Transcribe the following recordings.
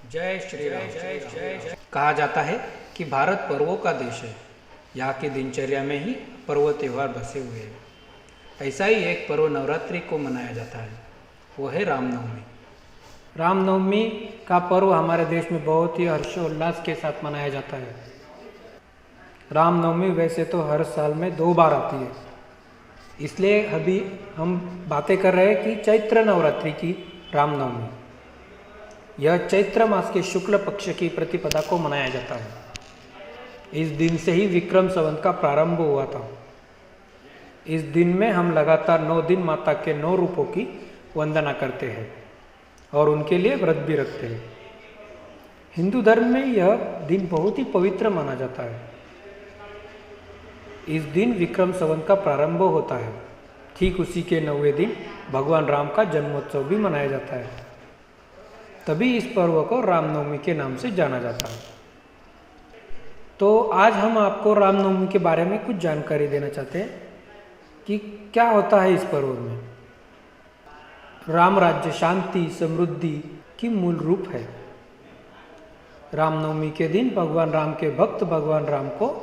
जय श्री राम। जय जय जय। कहा जाता है कि भारत पर्वों का देश है। यहाँ की दिनचर्या में ही पर्व त्यौहार बसे हुए हैं। ऐसा ही एक पर्व नवरात्रि को मनाया जाता है, वो है रामनवमी। रामनवमी का पर्व हमारे देश में बहुत ही हर्षोल्लास के साथ मनाया जाता है। रामनवमी वैसे तो हर साल में 2 बार आती है, इसलिए अभी हम बातें कर रहे हैं कि चैत्र नवरात्रि की रामनवमी। यह चैत्र मास के शुक्ल पक्ष की प्रतिपदा को मनाया जाता है। इस दिन से ही विक्रम संवत का प्रारंभ हुआ था। इस दिन में हम लगातार 9 दिन माता के 9 रूपों की वंदना करते हैं और उनके लिए व्रत भी रखते हैं। हिंदू धर्म में यह दिन बहुत ही पवित्र माना जाता है। इस दिन विक्रम संवत का प्रारंभ होता है। ठीक उसी के 9वें दिन भगवान राम का जन्मोत्सव भी मनाया जाता है। तभी इस पर्व को रामनवमी के नाम से जाना जाता है। तो आज हम आपको रामनवमी के बारे में कुछ जानकारी देना चाहते हैं कि क्या होता है इस पर्व में। राम राज्य शांति समृद्धि की मूल रूप है। रामनवमी के दिन भगवान राम के भक्त भगवान राम को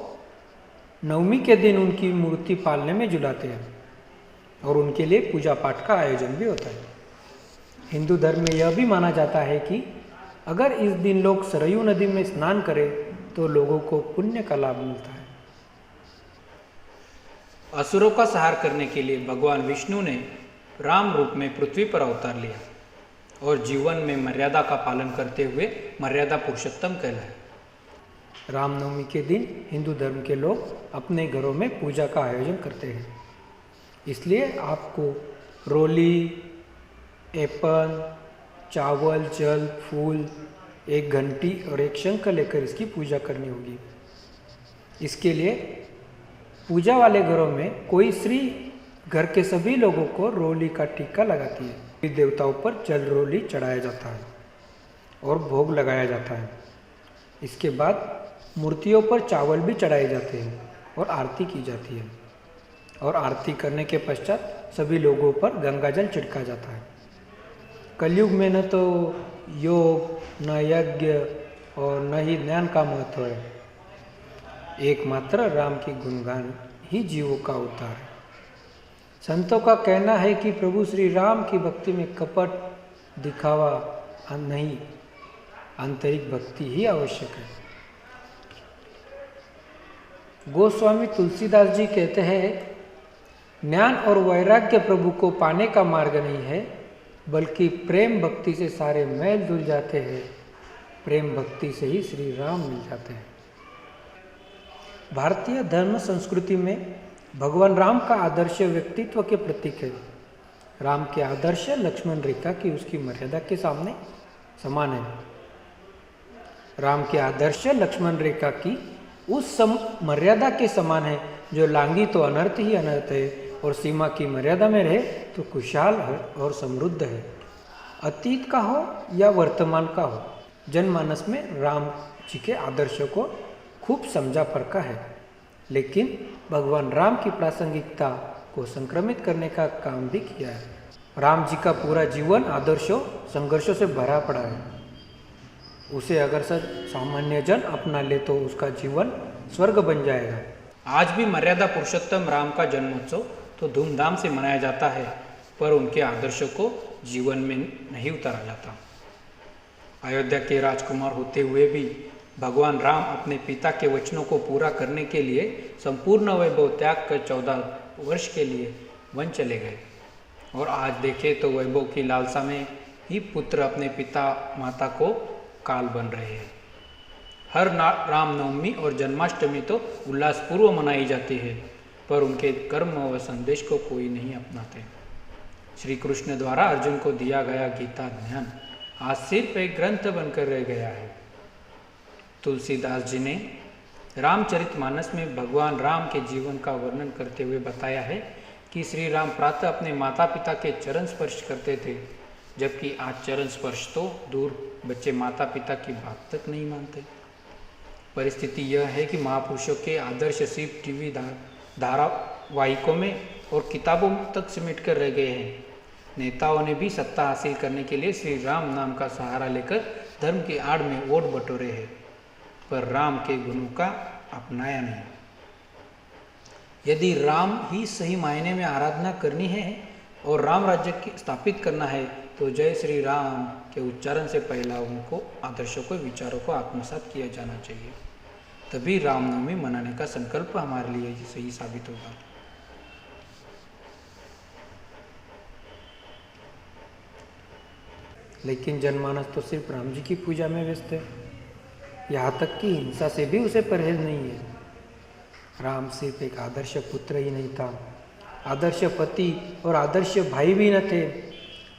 नवमी के दिन उनकी मूर्ति पालने में जुलाते हैं और उनके लिए पूजा पाठ का आयोजन भी होता है। हिंदू धर्म में यह भी माना जाता है कि अगर इस दिन लोग सरयू नदी में स्नान करें तो लोगों को पुण्य का लाभ मिलता है। असुरों का संहार करने के लिए भगवान विष्णु ने राम रूप में पृथ्वी पर अवतार लिया और जीवन में मर्यादा का पालन करते हुए मर्यादा पुरुषोत्तम कहलाए। रामनवमी के दिन हिंदू धर्म के लोग अपने घरों में पूजा का आयोजन करते हैं। इसलिए आपको रोली, एपल, चावल, जल, फूल, एक घंटी और एक शंख लेकर इसकी पूजा करनी होगी। इसके लिए पूजा वाले घरों में कोई स्त्री घर के सभी लोगों को रोली का टीका लगाती है। देवताओं पर जल रोली चढ़ाया जाता है और भोग लगाया जाता है। इसके बाद मूर्तियों पर चावल भी चढ़ाए जाते हैं और आरती की जाती है और आरती करने के पश्चात सभी लोगों पर गंगा जल छिड़का जाता है। कलयुग में न तो योग, न यज्ञ और न ही ज्ञान का महत्व है। एकमात्र राम की गुणगान ही जीवों का उद्धार है। संतों का कहना है कि प्रभु श्री राम की भक्ति में कपट, दिखावा नहीं, आंतरिक भक्ति ही आवश्यक है। गोस्वामी तुलसीदास जी कहते हैं, ज्ञान और वैराग्य प्रभु को पाने का मार्ग नहीं है, बल्कि प्रेम भक्ति से सारे मैल धुल जाते हैं। प्रेम भक्ति से ही श्री राम मिल जाते हैं। भारतीय धर्म संस्कृति में भगवान राम का आदर्श व्यक्तित्व के प्रतीक है। राम के आदर्श लक्ष्मण रेखा की उसकी मर्यादा के सामने समान है। राम के आदर्श लक्ष्मण रेखा की उस मर्यादा के समान है जो लांगी तो अनर्थ ही अनर्थ है और सीमा की मर्यादा में रहे तो खुशहाल है और समृद्ध है। अतीत का हो या वर्तमान का हो, जनमानस में राम जी के आदर्शों को खूब समझा परखा है, लेकिन भगवान राम की प्रासंगिकता को संक्रमित करने का काम भी किया है। राम जी का पूरा जीवन आदर्शों संघर्षों से भरा पड़ा है। उसे अगर सामान्य जन अपना ले तो उसका जीवन स्वर्ग बन जाएगा। आज भी मर्यादा पुरुषोत्तम राम का जन्मोत्सव तो धूमधाम से मनाया जाता है, पर उनके आदर्शों को जीवन में नहीं उतारा जाता। अयोध्या के राजकुमार होते हुए भी भगवान राम अपने पिता के वचनों को पूरा करने के लिए संपूर्ण वैभव त्याग कर 14 वर्ष के लिए वन चले गए। और आज देखें तो वैभव की लालसा में ही पुत्र अपने पिता माता को काल बन रहे हैं। हर रामनवमी और जन्माष्टमी तो उल्लासपूर्व मनाई जाती है, पर उनके कर्म व संदेश को कोई नहीं अपनाते। श्री कृष्ण द्वारा अर्जुन को दिया गया गीता ज्ञान आज सिर्फ एक ग्रंथ बनकर रह गया है। तुलसीदास जी ने रामचरितमानस में भगवान राम के जीवन का वर्णन करते हुए बताया है कि श्री राम प्रातः अपने माता पिता के चरण स्पर्श करते थे, जबकि आज चरण स्पर्श तो दूर बच्चे माता पिता की बात तक नहीं मानते। परिस्थिति यह है कि महापुरुषों के आदर्श सिर्फ टीवी धारावाहिकों में और किताबों तक सिमट कर रह गए हैं। नेताओं ने भी सत्ता हासिल करने के लिए श्री राम नाम का सहारा लेकर धर्म की आड़ में वोट बटोरे हैं, पर राम के गुणों का अपनाया नहीं। यदि राम ही सही मायने में आराधना करनी है और राम राज्य की स्थापित करना है तो जय श्री राम के उच्चारण से पहला उनको आदर्शों को, विचारों को आत्मसात किया जाना चाहिए। तभी रामनवमी मनाने का संकल्प हमारे लिए सही साबित होगा। लेकिन जनमानस तो सिर्फ राम जी की पूजा में व्यस्त है, यहाँ तक कि हिंसा से भी उसे परहेज नहीं है। राम सिर्फ एक आदर्श पुत्र ही नहीं था, आदर्श पति और आदर्श भाई भी न थे।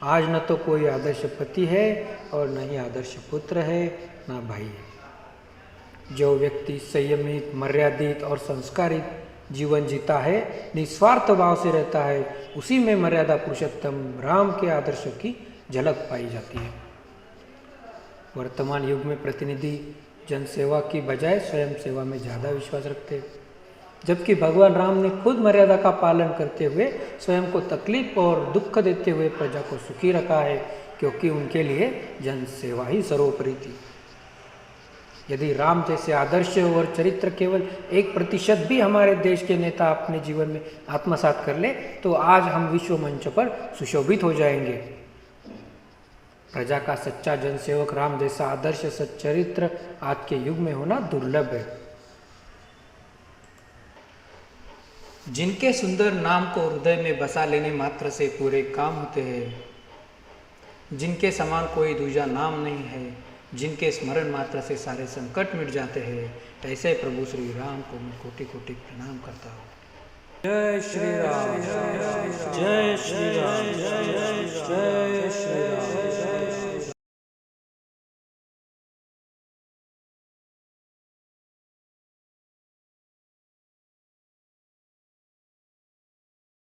आज न तो कोई आदर्श पति है और न ही आदर्श पुत्र है, न भाई है। जो व्यक्ति संयमित, मर्यादित और संस्कारित जीवन जीता है, निस्वार्थ भाव से रहता है, उसी में मर्यादा पुरुषोत्तम राम के आदर्शों की झलक पाई जाती है। वर्तमान युग में प्रतिनिधि जनसेवा की बजाय स्वयं सेवा में ज़्यादा विश्वास रखते हैं, जबकि भगवान राम ने खुद मर्यादा का पालन करते हुए स्वयं को तकलीफ और दुख देते हुए प्रजा को सुखी रखा है, क्योंकि उनके लिए जनसेवा ही सर्वोपरि थी। यदि राम जैसे आदर्श और चरित्र केवल 1% भी हमारे देश के नेता अपने जीवन में आत्मसात कर ले तो आज हम विश्व मंच पर सुशोभित हो जाएंगे। प्रजा का सच्चा जनसेवक राम जैसा आदर्श सच्चरित्र आज के युग में होना दुर्लभ है। जिनके सुंदर नाम को हृदय में बसा लेने मात्र से पूरे काम होते हैं, जिनके समान कोई दूजा नाम नहीं है, जिनके स्मरण मात्र से सारे संकट मिट जाते हैं, ऐसे प्रभु श्री राम को मैं कोटि कोटि प्रणाम करता हूँ। जय श्री राम, जय श्री राम, जय